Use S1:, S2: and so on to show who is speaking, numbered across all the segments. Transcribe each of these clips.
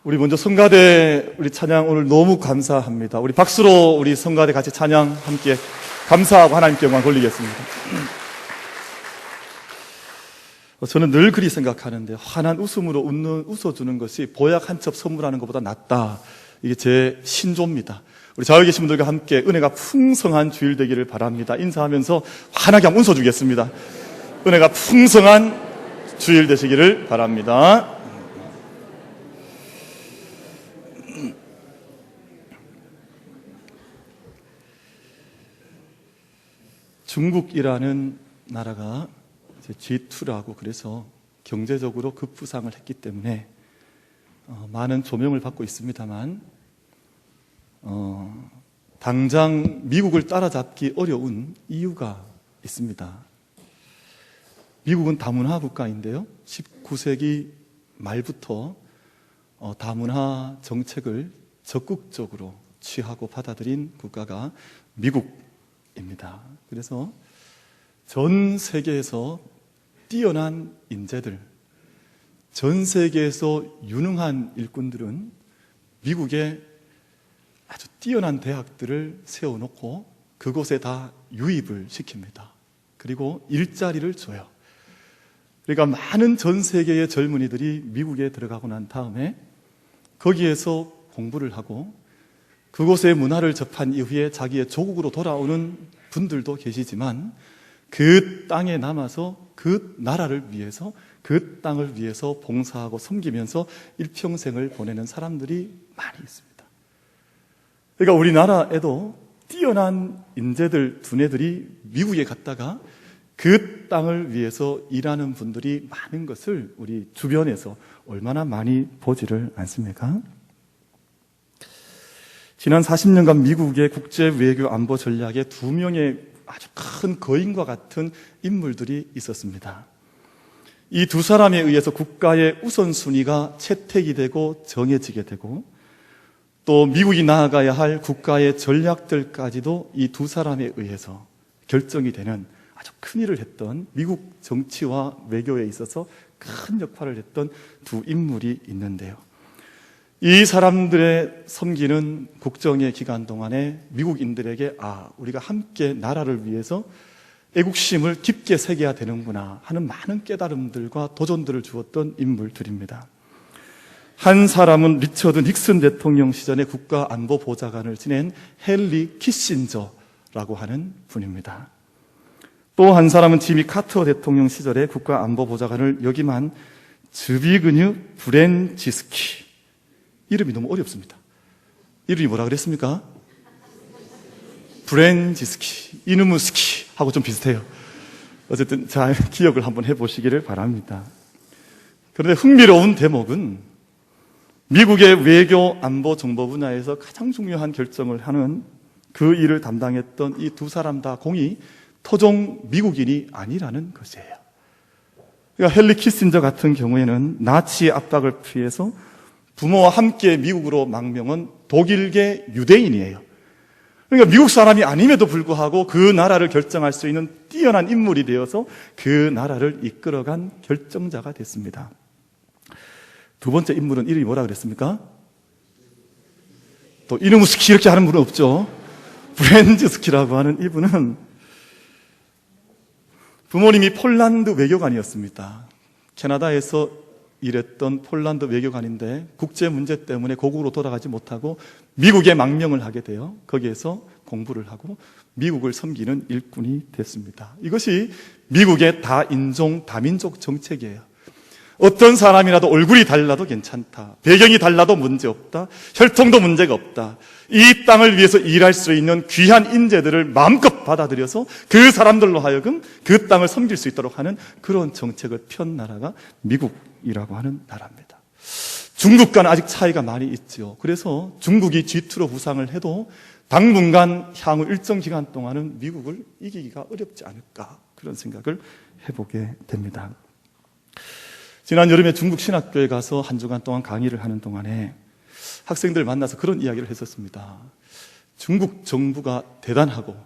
S1: 우리 먼저 성가대 우리 찬양 오늘 너무 감사합니다. 우리 박수로 우리 성가대 같이 찬양 함께 감사하고 하나님께 영광 돌리겠습니다. 저는 늘 그리 생각하는데 환한 웃음으로 웃어주는 것이 보약 한 첩 선물하는 것보다 낫다. 이게 제 신조입니다. 우리 좌우에 계신 분들과 함께 은혜가 풍성한 주일 되기를 바랍니다. 인사하면서 환하게 한번 웃어주겠습니다. 은혜가 풍성한 주일 되시기를 바랍니다. 중국이라는 나라가 G2라고 그래서 경제적으로 급부상을 했기 때문에 많은 조명을 받고 있습니다만 당장 미국을 따라잡기 어려운 이유가 있습니다. 미국은 다문화 국가인데요, 19세기 말부터 다문화 정책을 적극적으로 취하고 받아들인 국가가 미국입니다. 그래서 전 세계에서 뛰어난 인재들, 전 세계에서 유능한 일꾼들은 미국의 아주 뛰어난 대학들을 세워놓고 그곳에 다 유입을 시킵니다. 그리고 일자리를 줘요. 그러니까 많은 전 세계의 젊은이들이 미국에 들어가고 난 다음에 거기에서 공부를 하고 그곳의 문화를 접한 이후에 자기의 조국으로 돌아오는 분들도 계시지만 그 땅에 남아서 그 나라를 위해서, 그 땅을 위해서 봉사하고 섬기면서 일평생을 보내는 사람들이 많이 있습니다. 그러니까 우리나라에도 뛰어난 인재들 두뇌들이 미국에 갔다가 그 땅을 위해서 일하는 분들이 많은 것을 우리 주변에서 얼마나 많이 보지를 않습니까? 지난 40년간 미국의 국제 외교 안보 전략에 두 명의 아주 큰 거인과 같은 인물들이 있었습니다. 이 두 사람에 의해서 국가의 우선순위가 채택이 되고 정해지게 되고 또 미국이 나아가야 할 국가의 전략들까지도 이 두 사람에 의해서 결정이 되는 아주 큰 일을 했던, 미국 정치와 외교에 있어서 큰 역할을 했던 두 인물이 있는데요, 이 사람들의 섬기는 국정의 기간 동안에 미국인들에게 우리가 함께 나라를 위해서 애국심을 깊게 새겨야 되는구나 하는 많은 깨달음들과 도전들을 주었던 인물들입니다. 한 사람은 리처드 닉슨 대통령 시절에 국가안보보좌관을 지낸 헨리 키신저라고 하는 분입니다. 또 한 사람은 지미 카터 대통령 시절에 국가안보보좌관을 역임한 즈비그뉴 브렌지스키. 이름이 너무 어렵습니다. 이름이 뭐라 그랬습니까? 브렌지스키, 이누무스키 하고 좀 비슷해요. 어쨌든 잘 기억을 한번 해보시기를 바랍니다. 그런데 흥미로운 대목은 미국의 외교 안보 정보 분야에서 가장 중요한 결정을 하는 그 일을 담당했던 이 두 사람 다 공이 토종 미국인이 아니라는 것이에요. 그러니까 헨리 키신저 같은 경우에는 나치의 압박을 피해서 부모와 함께 미국으로 망명한 독일계 유대인이에요. 그러니까 미국 사람이 아님에도 불구하고 그 나라를 결정할 수 있는 뛰어난 인물이 되어서 그 나라를 이끌어간 결정자가 됐습니다. 두 번째 인물은 이름이 뭐라 그랬습니까? 또 이누무스키 이렇게 하는 분은 없죠. 브렌즈스키라고 하는 이분은 부모님이 폴란드 외교관이었습니다. 캐나다에서 일했던 폴란드 외교관인데 국제 문제 때문에 고국으로 돌아가지 못하고 미국에 망명을 하게 되어 거기에서 공부를 하고 미국을 섬기는 일꾼이 됐습니다. 이것이 미국의 다인종 다민족 정책이에요. 어떤 사람이라도 얼굴이 달라도 괜찮다, 배경이 달라도 문제없다, 혈통도 문제가 없다, 이 땅을 위해서 일할 수 있는 귀한 인재들을 마음껏 받아들여서 그 사람들로 하여금 그 땅을 섬길 수 있도록 하는 그런 정책을 편 나라가 미국이라고 하는 나라입니다. 중국과는 아직 차이가 많이 있죠. 그래서 중국이 G2로 부상을 해도 당분간 향후 일정 기간 동안은 미국을 이기기가 어렵지 않을까, 그런 생각을 해보게 됩니다. 지난 여름에 중국 신학교에 가서 한 주간 동안 강의를 하는 동안에 학생들 만나서 그런 이야기를 했었습니다. 중국 정부가 대단하고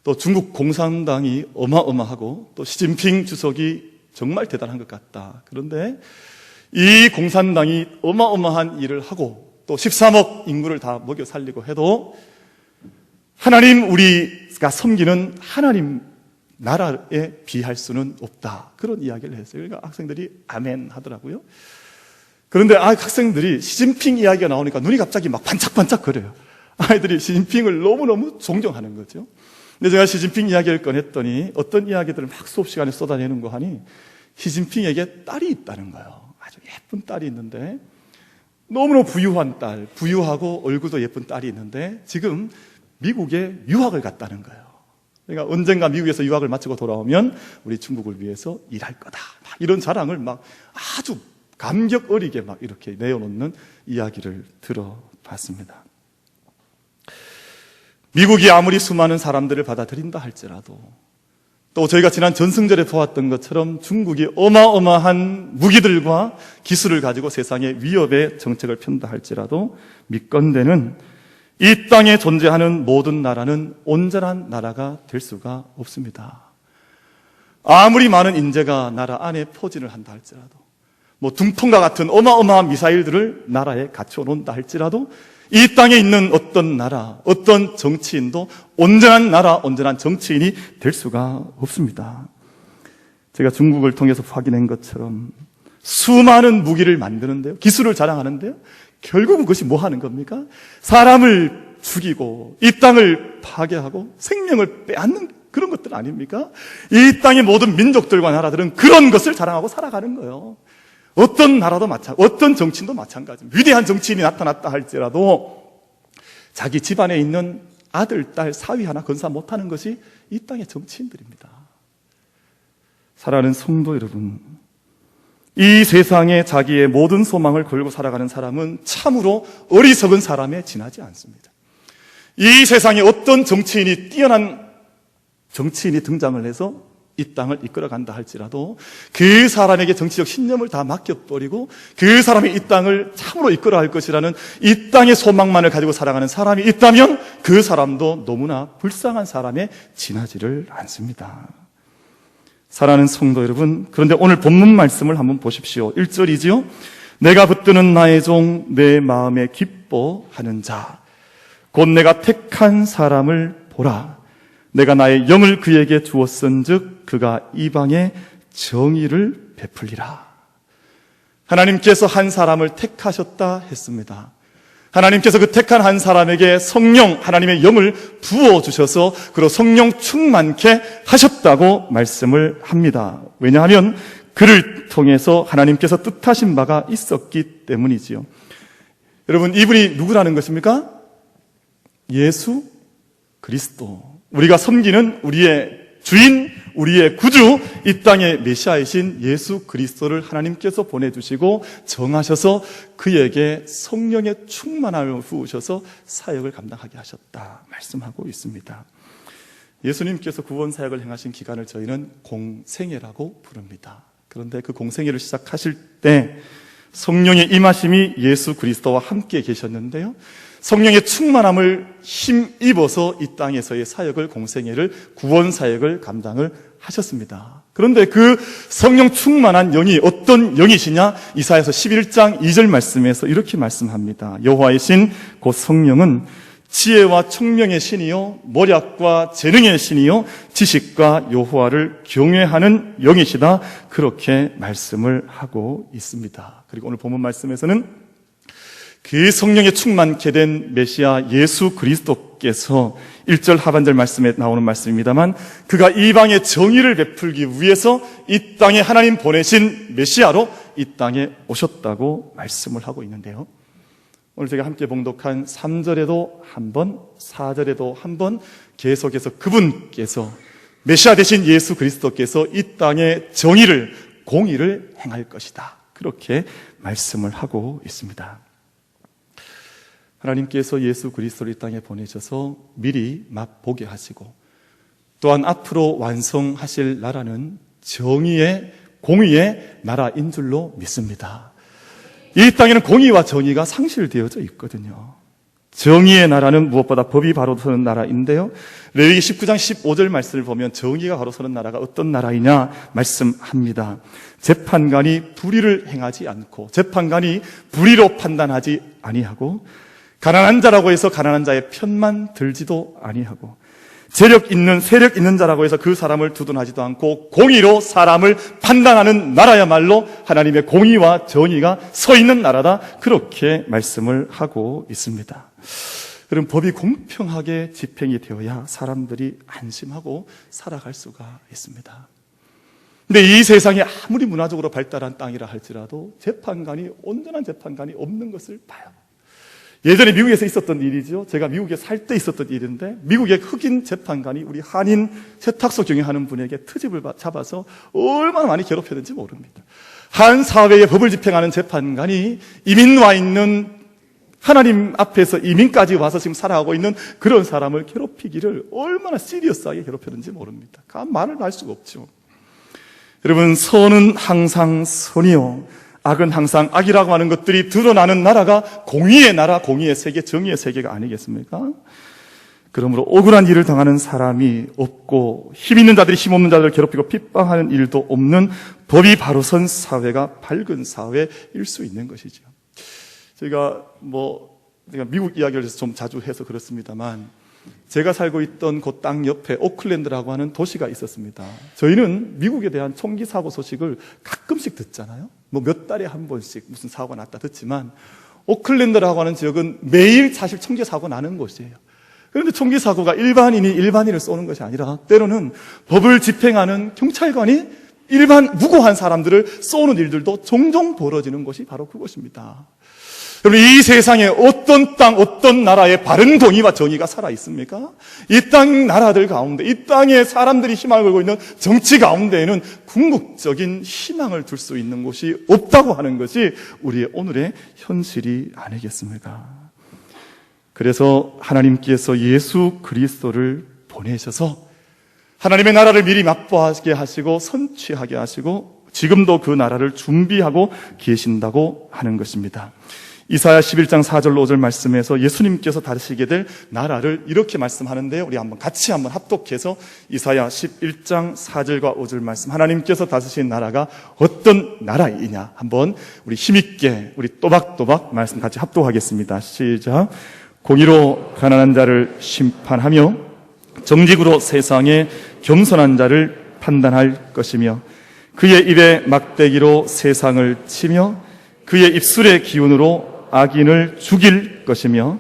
S1: 또 중국 공산당이 어마어마하고 또 시진핑 주석이 정말 대단한 것 같다. 그런데 이 공산당이 어마어마한 일을 하고 또 13억 인구를 다 먹여 살리고 해도 하나님, 우리가 섬기는 하나님 나라에 비할 수는 없다. 그런 이야기를 했어요. 그러니까 학생들이 아멘 하더라고요. 그런데 학생들이 시진핑 이야기가 나오니까 눈이 갑자기 막 반짝반짝 거려요. 아이들이 시진핑을 너무너무 존경하는 거죠. 근데 제가 시진핑 이야기를 꺼냈더니 어떤 이야기들을 막 수업 시간에 쏟아내는 거 하니 시진핑에게 딸이 있다는 거예요. 아주 예쁜 딸이 있는데 너무너무 부유한 딸, 부유하고 얼굴도 예쁜 딸이 있는데 지금 미국에 유학을 갔다는 거예요. 그러니까 언젠가 미국에서 유학을 마치고 돌아오면 우리 중국을 위해서 일할 거다. 막 이런 자랑을 막 아주 감격 어리게 막 이렇게 내어놓는 이야기를 들어봤습니다. 미국이 아무리 수많은 사람들을 받아들인다 할지라도 또 저희가 지난 전승절에 보았던 것처럼 중국이 어마어마한 무기들과 기술을 가지고 세상에 위협의 정책을 편다 할지라도 믿건대는 이 땅에 존재하는 모든 나라는 온전한 나라가 될 수가 없습니다. 아무리 많은 인재가 나라 안에 포진을 한다 할지라도 둥통과 같은 어마어마한 미사일들을 나라에 갖춰 놓는다 할지라도 이 땅에 있는 어떤 나라, 어떤 정치인도 온전한 나라, 온전한 정치인이 될 수가 없습니다. 제가 중국을 통해서 확인한 것처럼 수많은 무기를 만드는데요, 기술을 자랑하는데요, 결국은 그것이 뭐 하는 겁니까? 사람을 죽이고 이 땅을 파괴하고 생명을 빼앗는 그런 것들 아닙니까? 이 땅의 모든 민족들과 나라들은 그런 것을 자랑하고 살아가는 거예요. 어떤 나라도 어떤 정치인도 마찬가지입니다. 위대한 정치인이 나타났다 할지라도 자기 집안에 있는 아들, 딸, 사위 하나 건사 못하는 것이 이 땅의 정치인들입니다. 사랑하는 성도 여러분, 이 세상에 자기의 모든 소망을 걸고 살아가는 사람은 참으로 어리석은 사람에 지나지 않습니다. 이 세상에 어떤 정치인이 뛰어난 정치인이 등장을 해서 이 땅을 이끌어간다 할지라도 그 사람에게 정치적 신념을 다 맡겨버리고 그 사람이 이 땅을 참으로 이끌어갈 것이라는 이 땅의 소망만을 가지고 살아가는 사람이 있다면 그 사람도 너무나 불쌍한 사람에 지나지를 않습니다. 사랑하는 성도 여러분, 그런데 오늘 본문 말씀을 한번 보십시오. 1절이지요. 내가 붙드는 나의 종, 내 마음에 기뻐하는 자, 곧 내가 택한 사람을 보라. 내가 나의 영을 그에게 주었은즉 그가 이방에 정의를 베풀리라. 하나님께서 한 사람을 택하셨다 했습니다. 하나님께서 그 택한 한 사람에게 성령, 하나님의 영을 부어주셔서 그로 성령 충만케 하셨다고 말씀을 합니다. 왜냐하면 그를 통해서 하나님께서 뜻하신 바가 있었기 때문이지요. 여러분, 이분이 누구라는 것입니까? 예수 그리스도. 우리가 섬기는 우리의 주인, 우리의 구주, 이 땅의 메시아이신 예수 그리스도를 하나님께서 보내주시고 정하셔서 그에게 성령의 충만함을 부으셔서 사역을 감당하게 하셨다 말씀하고 있습니다. 예수님께서 구원 사역을 행하신 기간을 저희는 공생애라고 부릅니다. 그런데 그 공생애를 시작하실 때 성령의 임하심이 예수 그리스도와 함께 계셨는데요, 성령의 충만함을 힘입어서 이 땅에서의 사역을, 공생애를, 구원 사역을 감당을 하셨습니다. 그런데 그 성령 충만한 영이 어떤 영이시냐? 이사야서 11장 2절 말씀에서 이렇게 말씀합니다. 여호와의 신 곧 성령은 지혜와 총명의 신이요 모략과 재능의 신이요 지식과 여호와를 경외하는 영이시다, 그렇게 말씀을 하고 있습니다. 그리고 오늘 본문 말씀에서는 그 성령에 충만케 된 메시아 예수 그리스도께서 1절 하반절 말씀에 나오는 말씀입니다만, 그가 이방의 정의를 베풀기 위해서 이 땅에 하나님 보내신 메시아로 이 땅에 오셨다고 말씀을 하고 있는데요, 오늘 제가 함께 봉독한 3절에도 한 번, 4절에도 한 번 계속해서 그분께서, 메시아 되신 예수 그리스도께서 이 땅에 정의를, 공의를 행할 것이다, 그렇게 말씀을 하고 있습니다. 하나님께서 예수 그리스도를 이 땅에 보내셔서 미리 맛보게 하시고 또한 앞으로 완성하실 나라는 정의의, 공의의 나라인 줄로 믿습니다. 이 땅에는 공의와 정의가 상실되어져 있거든요. 정의의 나라는 무엇보다 법이 바로 서는 나라인데요. 레위기 19장 15절 말씀을 보면 정의가 바로 서는 나라가 어떤 나라이냐 말씀합니다. 재판관이 불의를 행하지 않고 재판관이 불의로 판단하지 아니하고 가난한 자라고 해서 가난한 자의 편만 들지도 아니하고 세력 있는 자라고 해서 그 사람을 두둔하지도 않고 공의로 사람을 판단하는 나라야말로 하나님의 공의와 정의가 서 있는 나라다. 그렇게 말씀을 하고 있습니다. 그럼 법이 공평하게 집행이 되어야 사람들이 안심하고 살아갈 수가 있습니다. 근데 이 세상이 아무리 문화적으로 발달한 땅이라 할지라도 온전한 재판관이 없는 것을 봐요. 예전에 미국에서 있었던 일이죠. 제가 미국에 살 때 있었던 일인데 미국의 흑인 재판관이 우리 한인 세탁소 경영하는 분에게 트집을 잡아서 얼마나 많이 괴롭혔는지 모릅니다. 한 사회의 법을 집행하는 재판관이 이민 와 있는 하나님 앞에서 이민까지 와서 지금 살아가고 있는 그런 사람을 괴롭히기를 얼마나 시리어스하게 괴롭혔는지 모릅니다. 말을 할 수가 없죠. 여러분, 선은 항상 선이요 악은 항상 악이라고 하는 것들이 드러나는 나라가 공의의 나라, 공의의 세계, 정의의 세계가 아니겠습니까? 그러므로 억울한 일을 당하는 사람이 없고 힘 있는 자들이 힘 없는 자들을 괴롭히고 핍박하는 일도 없는 법이 바로 선 사회가 밝은 사회일 수 있는 것이죠. 제가 미국 이야기를 좀 자주 해서 그렇습니다만 제가 살고 있던 그 땅 옆에 오클랜드라고 하는 도시가 있었습니다. 저희는 미국에 대한 총기 사고 소식을 가끔씩 듣잖아요. 몇 달에 한 번씩 무슨 사고가 났다 듣지만 오클랜드라고 하는 지역은 매일 사실 총기 사고 나는 곳이에요. 그런데 총기 사고가 일반인이 일반인을 쏘는 것이 아니라 때로는 법을 집행하는 경찰관이 무고한 사람들을 쏘는 일들도 종종 벌어지는 곳이 바로 그곳입니다. 여러분, 이 세상에 어떤 땅, 어떤 나라에 바른 공의와 정의가 살아 있습니까? 이 땅 나라들 가운데, 이 땅에 사람들이 희망을 걸고 있는 정치 가운데에는 궁극적인 희망을 둘 수 있는 곳이 없다고 하는 것이 우리의 오늘의 현실이 아니겠습니까? 그래서 하나님께서 예수 그리스도를 보내셔서 하나님의 나라를 미리 맛보게 하시고 선취하게 하시고 지금도 그 나라를 준비하고 계신다고 하는 것입니다. 이사야 11장 4절 5절 말씀에서 예수님께서 다루시게 될 나라를 이렇게 말씀하는데요. 우리 같이 합독해서 이사야 11장 4절과 5절 말씀, 하나님께서 다스리신 나라가 어떤 나라이냐 한번 우리 힘있게 우리 또박또박 말씀 같이 합독하겠습니다. 시작. 공의로 가난한 자를 심판하며 정직으로 세상에 겸손한 자를 판단할 것이며 그의 입에 막대기로 세상을 치며 그의 입술의 기운으로 악인을 죽일 것이며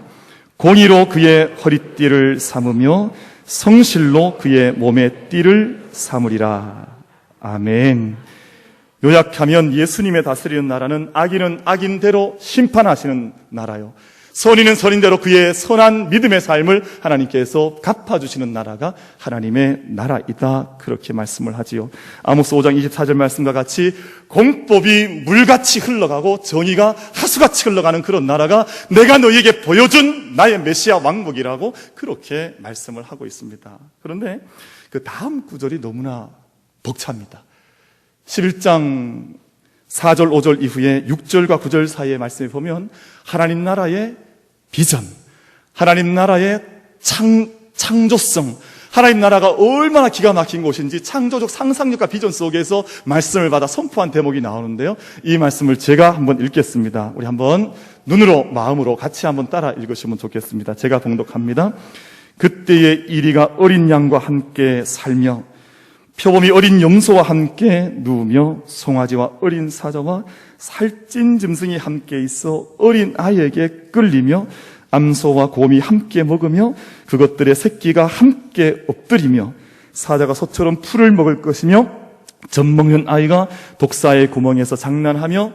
S1: 공의로 그의 허리띠를 삼으며 성실로 그의 몸의 띠를 삼으리라. 아멘. 요약하면 예수님의 다스리는 나라는 악인은 악인대로 심판하시는 나라요, 선인은 선인대로 그의 선한 믿음의 삶을 하나님께서 갚아주시는 나라가 하나님의 나라이다. 그렇게 말씀을 하지요. 아모스 5장 24절 말씀과 같이 공법이 물같이 흘러가고 정의가 하수같이 흘러가는 그런 나라가 내가 너희에게 보여준 나의 메시아 왕국이라고 그렇게 말씀을 하고 있습니다. 그런데 그 다음 구절이 너무나 벅찹니다. 11장 4절 5절 이후에 6절과 9절 사이의 말씀을 보면 하나님 나라의 비전, 하나님 나라의 창조성, 하나님 나라가 얼마나 기가 막힌 곳인지 창조적 상상력과 비전 속에서 말씀을 받아 선포한 대목이 나오는데요. 이 말씀을 제가 한번 읽겠습니다. 우리 한번 눈으로 마음으로 같이 한번 따라 읽으시면 좋겠습니다. 제가 봉독합니다. 그때의 이리가 어린 양과 함께 살며 표범이 어린 염소와 함께 누우며 송아지와 어린 사자와 살찐 짐승이 함께 있어 어린 아이에게 끌리며 암소와 곰이 함께 먹으며 그것들의 새끼가 함께 엎드리며 사자가 소처럼 풀을 먹을 것이며 젖먹는 아이가 독사의 구멍에서 장난하며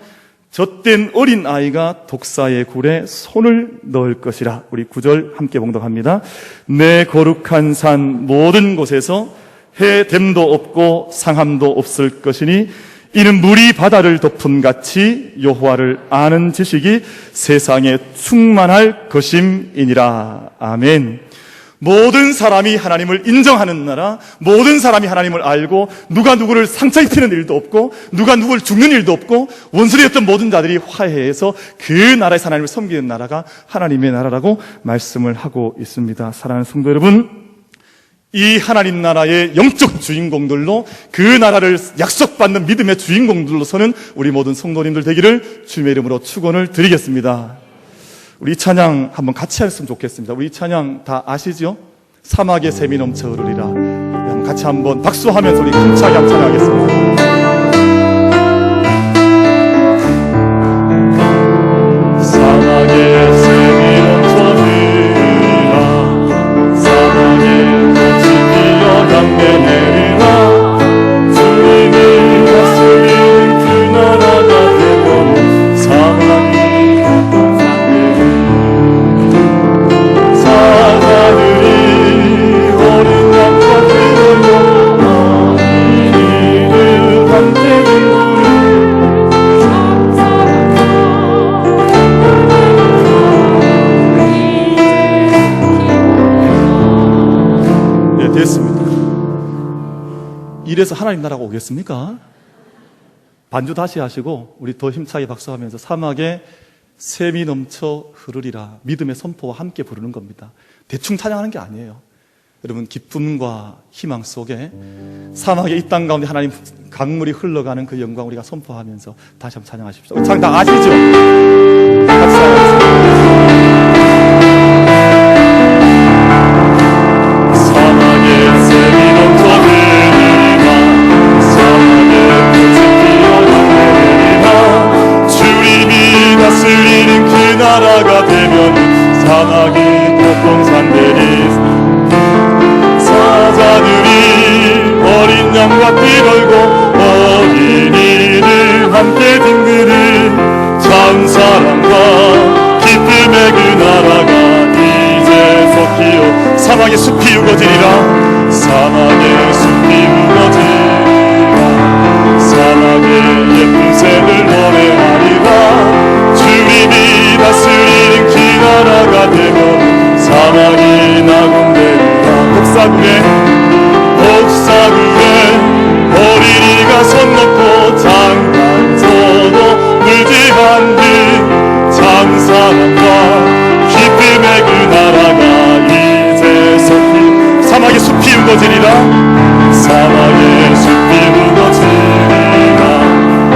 S1: 젖된 어린 아이가 독사의 굴에 손을 넣을 것이라. 우리 9절 함께 봉독합니다. 내 거룩한 산 모든 곳에서 해됨도 없고 상함도 없을 것이니 이는 물이 바다를 덮은 같이 여호와를 아는 지식이 세상에 충만할 것임이니라. 아멘. 모든 사람이 하나님을 인정하는 나라, 모든 사람이 하나님을 알고 누가 누구를 상처 입히는 일도 없고 누가 누구를 죽는 일도 없고 원수되었던 모든 자들이 화해해서 그 나라에서 하나님을 섬기는 나라가 하나님의 나라라고 말씀을 하고 있습니다. 사랑하는 성도 여러분, 이 하나님 나라의 영적 주인공들로, 그 나라를 약속받는 믿음의 주인공들로서는 우리 모든 성도님들 되기를 주님의 이름으로 축원을 드리겠습니다. 우리 이 찬양 한번 같이 했으면 좋겠습니다. 우리 이 찬양 다 아시죠? 사막에 샘이 넘쳐 흐르리라. 같이 한번 박수하면서 우리 힘차게 한번 찬양하겠습니다. 사막에 샘이 넘쳐 흐르리라. 사막에 꽃이 피어 향내 내리라. 주님이 다스리는 그 나라가 되면 사막이 사자들이 어린 양과 들으며 어린이를 함께 됐습니다. 이래서 하나님 나라가 오겠습니까? 반주 다시 하시고 우리 더 힘차게 박수하면서 사막에 샘이 넘쳐 흐르리라. 믿음의 선포와 함께 부르는 겁니다. 대충 찬양하는 게 아니에요. 여러분, 기쁨과 희망 속에 사막의 이 땅 가운데 하나님 강물이 흘러가는 그 영광 우리가 선포하면서 다시 한번 찬양하십시오. 찬양 다 아시죠? 같이 찬양하겠습니다. 다스리는 그 나라가 되면 사막이 폭풍산 되리. 사자들이 어린 양과 띠걸고 어린이를 함께 딩그는 참 사랑과 기쁨의 그 나라가 이제 솟기어 사막의 숲이 우거지리라. 사막의 숲이 우거지리라. 사막의 예쁜 새를 노래하리라. 주님이 다스리는 그 나라가 되면 사막이 나군대리라. 독사굴에 어린이가 손 놓고 장난 쳐도 무지한 듯 장사랑과 기쁨의 그 나라가 이제 솟기 사막의 숲이 우거지리라. 사막의 숲이 우거지리라.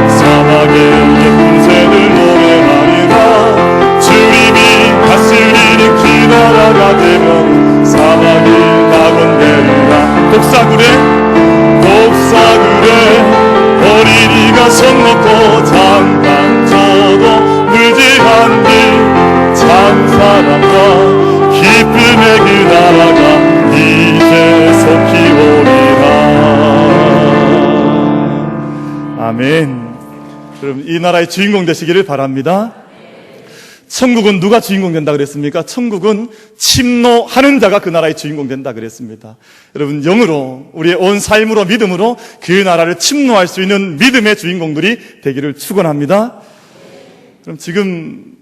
S1: 사막의 예쁜 새를 노래하리라. 주님이 다스리는 그 나라가 되면 사막이 낙원되리라. 독사굴에 어린이가 손 놓고 장단 쳐도 무지한 듯 찬사랑과 기쁨의 그 나라가 이제 속히 오리라. 아멘. 그럼 이 나라의 주인공 되시기를 바랍니다. 천국은 누가 주인공 된다 그랬습니까? 천국은 침노하는 자가 그 나라의 주인공 된다 그랬습니다. 여러분, 영으로 우리의 온 삶으로 믿음으로 그 나라를 침노할 수 있는 믿음의 주인공들이 되기를 축원합니다. 그럼 지금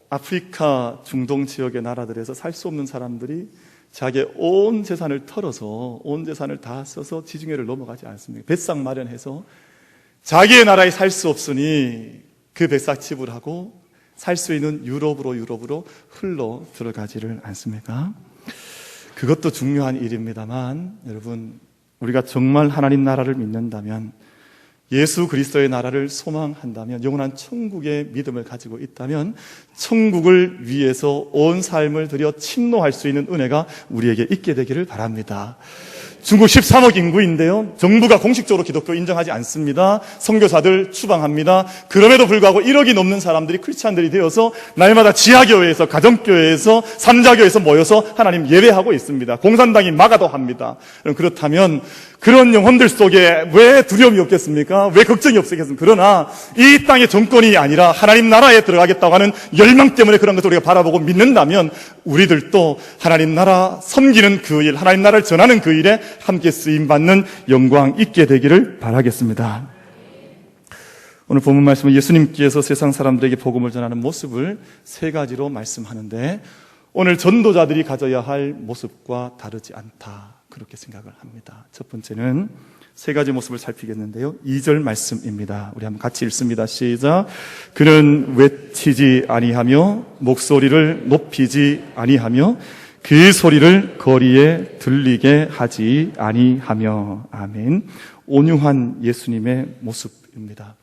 S1: 아프리카 중동 지역의 나라들에서 살 수 없는 사람들이 자기의 온 재산을 털어서 온 재산을 다 써서 지중해를 넘어가지 않습니까? 배상 마련해서 자기의 나라에 살 수 없으니 그 배상 지불하고 살 수 있는 유럽으로 흘러 들어가지를 않습니까? 그것도 중요한 일입니다만 여러분, 우리가 정말 하나님 나라를 믿는다면, 예수 그리스도의 나라를 소망한다면, 영원한 천국의 믿음을 가지고 있다면 천국을 위해서 온 삶을 들여 침노할 수 있는 은혜가 우리에게 있게 되기를 바랍니다. 중국 13억 인구인데요, 정부가 공식적으로 기독교 인정하지 않습니다. 선교사들 추방합니다. 그럼에도 불구하고 1억이 넘는 사람들이 크리스찬들이 되어서 날마다 지하교회에서, 가정교회에서, 삼자교회에서 모여서 하나님 예배하고 있습니다. 공산당이 막아도 합니다. 그렇다면 그런 영혼들 속에 왜 두려움이 없겠습니까? 왜 걱정이 없겠습니까? 그러나 이 땅의 정권이 아니라 하나님 나라에 들어가겠다고 하는 열망 때문에 그런 것을 우리가 바라보고 믿는다면 우리들도 하나님 나라 섬기는 그 일, 하나님 나라를 전하는 그 일에 함께 쓰임받는 영광 있게 되기를 바라겠습니다. 오늘 본문 말씀은 예수님께서 세상 사람들에게 복음을 전하는 모습을 세 가지로 말씀하는데, 오늘 전도자들이 가져야 할 모습과 다르지 않다, 그렇게 생각을 합니다. 첫 번째는 세 가지 모습을 살피겠는데요. 2절 말씀입니다. 우리 한번 같이 읽습니다. 시작. 그는 외치지 아니하며 목소리를 높이지 아니하며 그 소리를 거리에 들리게 하지 아니하며. 아멘. 온유한 예수님의 모습입니다.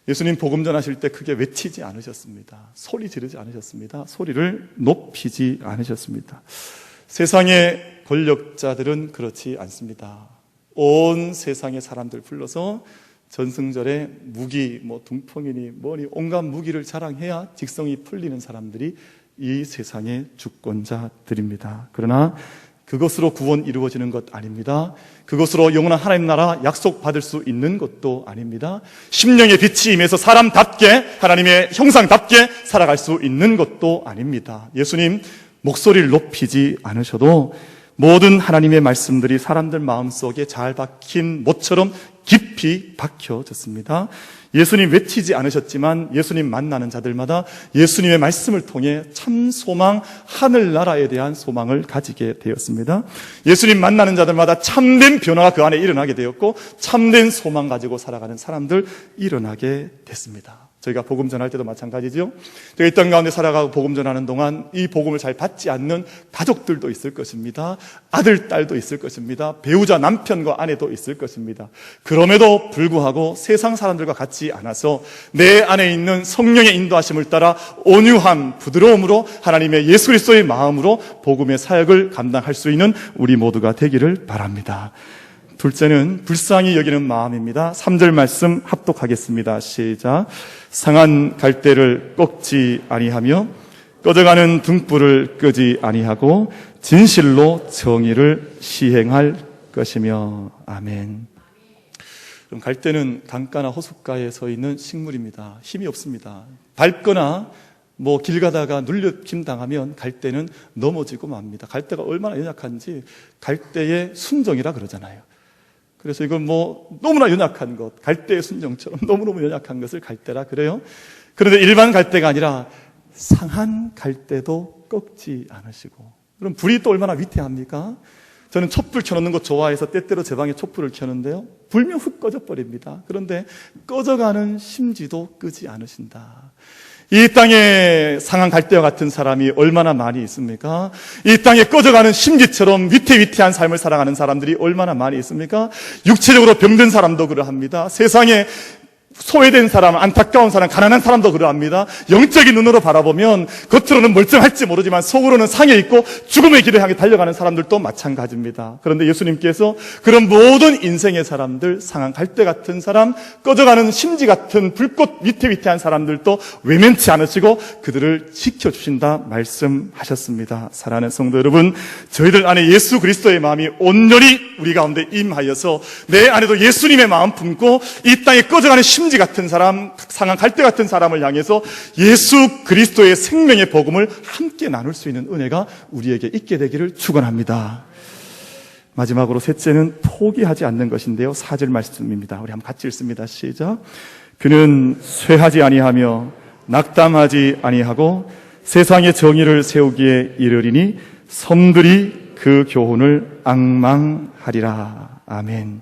S1: 예수님 복음 전하실 때 크게 외치지 않으셨습니다. 소리 지르지 않으셨습니다. 소리를 높이지 않으셨습니다. 세상의 권력자들은 그렇지 않습니다. 온 세상의 사람들 불러서 전승절에 무기, 둥펑이니 뭐니 온갖 무기를 자랑해야 직성이 풀리는 사람들이 이 세상의 주권자들입니다. 그러나 그것으로 구원 이루어지는 것 아닙니다. 그것으로 영원한 하나님 나라 약속받을 수 있는 것도 아닙니다. 심령의 빛이 임해서 사람답게, 하나님의 형상답게 살아갈 수 있는 것도 아닙니다. 예수님 목소리를 높이지 않으셔도 모든 하나님의 말씀들이 사람들 마음속에 잘 박힌 못처럼 깊이 박혀졌습니다. 예수님 외치지 않으셨지만 예수님 만나는 자들마다 예수님의 말씀을 통해 참 소망, 하늘나라에 대한 소망을 가지게 되었습니다. 예수님 만나는 자들마다 참된 변화가 그 안에 일어나게 되었고 참된 소망 가지고 살아가는 사람들 일어나게 됐습니다. 저희가 복음 전할 때도 마찬가지죠. 저희가 이 땅 가운데 살아가고 복음 전하는 동안 이 복음을 잘 받지 않는 가족들도 있을 것입니다. 아들, 딸도 있을 것입니다. 배우자, 남편과 아내도 있을 것입니다. 그럼에도 불구하고 세상 사람들과 같지 않아서 내 안에 있는 성령의 인도하심을 따라 온유함, 부드러움으로 하나님의 예수 그리스도의 마음으로 복음의 사역을 감당할 수 있는 우리 모두가 되기를 바랍니다. 둘째는 불쌍히 여기는 마음입니다. 3절 말씀 합독하겠습니다. 시작. 상한 갈대를 꺾지 아니하며 꺼져가는 등불을 끄지 아니하고 진실로 정의를 시행할 것이며. 아멘. 그럼 갈대는 강가나 호숫가에 서 있는 식물입니다. 힘이 없습니다. 밟거나 길 가다가 눌려킴 당하면 갈대는 넘어지고 맙니다. 갈대가 얼마나 연약한지 갈대의 순정이라 그러잖아요. 그래서 이건 너무나 연약한 것, 갈대의 순정처럼 너무너무 연약한 것을 갈대라 그래요. 그런데 일반 갈대가 아니라 상한 갈대도 꺾지 않으시고. 그럼 불이 또 얼마나 위태합니까? 저는 촛불 켜놓는 거 좋아해서 때때로 제 방에 촛불을 켜는데요, 불면 훅 꺼져버립니다. 그런데 꺼져가는 심지도 끄지 않으신다. 이 땅에 상한 갈대와 같은 사람이 얼마나 많이 있습니까? 이 땅에 꺼져가는 심지처럼 위태위태한 삶을 살아가는 사람들이 얼마나 많이 있습니까? 육체적으로 병든 사람도 그러합니다. 세상에 소외된 사람, 안타까운 사람, 가난한 사람도 그러합니다. 영적인 눈으로 바라보면 겉으로는 멀쩡할지 모르지만 속으로는 상해 있고 죽음의 길을 향해 달려가는 사람들도 마찬가지입니다. 그런데 예수님께서 그런 모든 인생의 사람들, 상한 갈대 같은 사람, 꺼져가는 심지 같은 불꽃 위태위태한 사람들도 외면치 않으시고 그들을 지켜주신다 말씀하셨습니다. 사랑하는 성도 여러분, 저희들 안에 예수 그리스도의 마음이 온전히 우리 가운데 임하여서 내 안에도 예수님의 마음 품고 이 땅에 꺼져가는 심지 같은 사람, 상한 갈대 같은 사람을 향해서 예수 그리스도의 생명의 복음을 함께 나눌 수 있는 은혜가 우리에게 있게 되기를 축원합니다. 마지막으로 셋째는 포기하지 않는 것인데요, 4절 말씀입니다. 우리 한번 같이 읽습니다. 시작. 그는 쇠하지 아니하며 낙담하지 아니하고 세상의 정의를 세우기에 이르리니 섬들이 그 교훈을 앙망하리라. 아멘.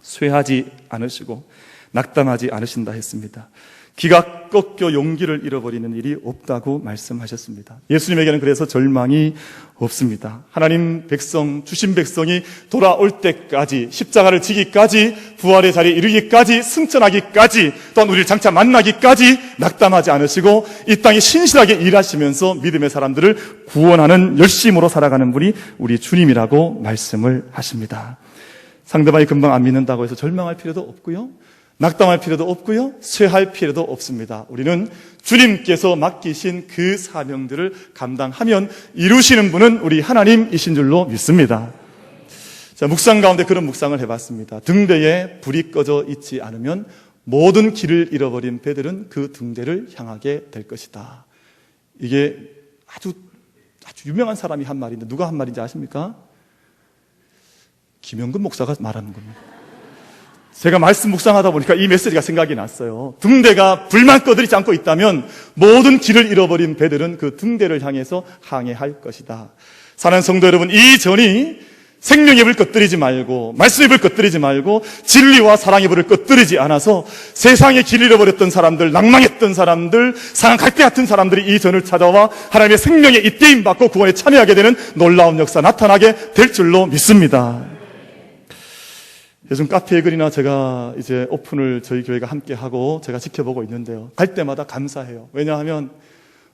S1: 쇠하지 않으시고 낙담하지 않으신다 했습니다. 기가 꺾여 용기를 잃어버리는 일이 없다고 말씀하셨습니다. 예수님에게는 그래서 절망이 없습니다. 하나님 백성, 주신 백성이 돌아올 때까지, 십자가를 지기까지, 부활의 자리에 이르기까지, 승천하기까지, 또한 우리를 장차 만나기까지 낙담하지 않으시고 이 땅에 신실하게 일하시면서 믿음의 사람들을 구원하는 열심으로 살아가는 분이 우리 주님이라고 말씀을 하십니다. 상대방이 금방 안 믿는다고 해서 절망할 필요도 없고요, 낙담할 필요도 없고요, 쇠할 필요도 없습니다. 우리는 주님께서 맡기신 그 사명들을 감당하면 이루시는 분은 우리 하나님이신 줄로 믿습니다. 자, 묵상 가운데 그런 묵상을 해봤습니다. 등대에 불이 꺼져 있지 않으면 모든 길을 잃어버린 배들은 그 등대를 향하게 될 것이다. 이게 아주 유명한 사람이 한 말인데 누가 한 말인지 아십니까? 김영근 목사가 말하는 겁니다. 제가 말씀 묵상하다 보니까 이 메시지가 생각이 났어요. 등대가 불만 꺼드리지 않고 있다면 모든 길을 잃어버린 배들은 그 등대를 향해서 항해할 것이다. 사랑하는 성도 여러분, 이 전이 생명의 불 꺼뜨리지 말고, 말씀의 불 꺼뜨리지 말고, 진리와 사랑의 불을 꺼뜨리지 않아서 세상에 길 잃어버렸던 사람들, 낭망했던 사람들, 상한 갈대 같은 사람들이 이 전을 찾아와 하나님의 생명의 입대임 받고 구원에 참여하게 되는 놀라운 역사 나타나게 될 줄로 믿습니다. 요즘 카페의 글이나 제가 이제 오픈을 저희 교회가 함께 하고 제가 지켜보고 있는데요. 갈 때마다 감사해요. 왜냐하면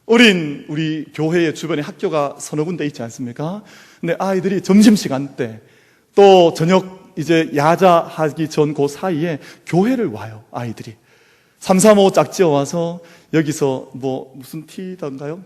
S1: 우리 교회의 주변에 학교가 서너 군데 있지 않습니까? 근데 아이들이 점심시간 때 또 저녁 이제 야자하기 전 그 사이에 교회를 와요, 아이들이. 335 짝지어 와서 여기서 무슨 티던가요?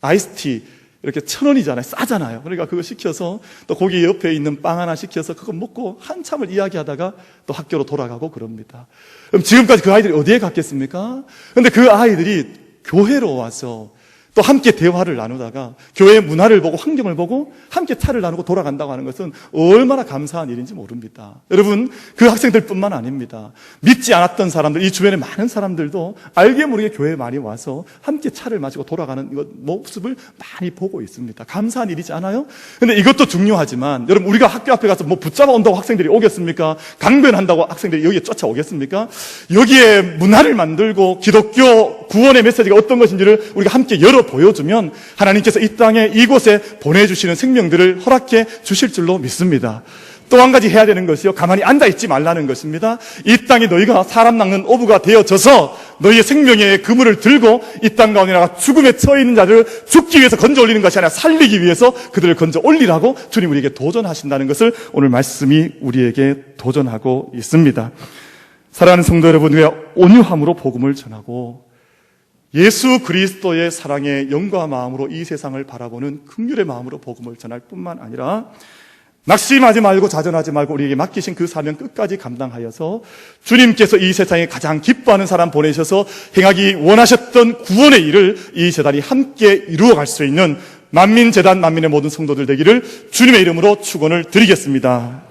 S1: 아이스티 이렇게 1,000원이잖아요. 싸잖아요. 그러니까 그거 시켜서 또 거기 옆에 있는 빵 하나 시켜서 그거 먹고 한참을 이야기하다가 또 학교로 돌아가고 그럽니다. 그럼 지금까지 그 아이들이 어디에 갔겠습니까? 근데 그 아이들이 교회로 와서 또 함께 대화를 나누다가 교회의 문화를 보고 환경을 보고 함께 차를 나누고 돌아간다고 하는 것은 얼마나 감사한 일인지 모릅니다. 여러분, 그 학생들뿐만 아닙니다. 믿지 않았던 사람들, 이 주변의 많은 사람들도 알게 모르게 교회에 많이 와서 함께 차를 마시고 돌아가는 모습을 많이 보고 있습니다. 감사한 일이지 않아요? 근데 이것도 중요하지만 여러분, 우리가 학교 앞에 가서 붙잡아 온다고 학생들이 오겠습니까? 강변한다고 학생들이 여기에 쫓아오겠습니까? 여기에 문화를 만들고 기독교 구원의 메시지가 어떤 것인지를 우리가 함께 열어 보여주면 하나님께서 이 땅에 이곳에 보내주시는 생명들을 허락해 주실 줄로 믿습니다. 또 한 가지 해야 되는 것이요, 가만히 앉아있지 말라는 것입니다. 이 땅에 너희가 사람 낚는 어부가 되어져서 너희의 생명의 그물을 들고 이 땅 가운데 나가 죽음에 처해 있는 자들을 죽기 위해서 건져 올리는 것이 아니라 살리기 위해서 그들을 건져 올리라고 주님 우리에게 도전하신다는 것을 오늘 말씀이 우리에게 도전하고 있습니다. 사랑하는 성도 여러분, 우리가 온유함으로 복음을 전하고 예수 그리스도의 사랑의 영과 마음으로 이 세상을 바라보는 긍휼의 마음으로 복음을 전할 뿐만 아니라 낙심하지 말고 자전하지 말고 우리에게 맡기신 그 사명 끝까지 감당하여서 주님께서 이 세상에 가장 기뻐하는 사람 보내셔서 행하기 원하셨던 구원의 일을 이 재단이 함께 이루어갈 수 있는 만민재단 만민의 모든 성도들 되기를 주님의 이름으로 축원을 드리겠습니다.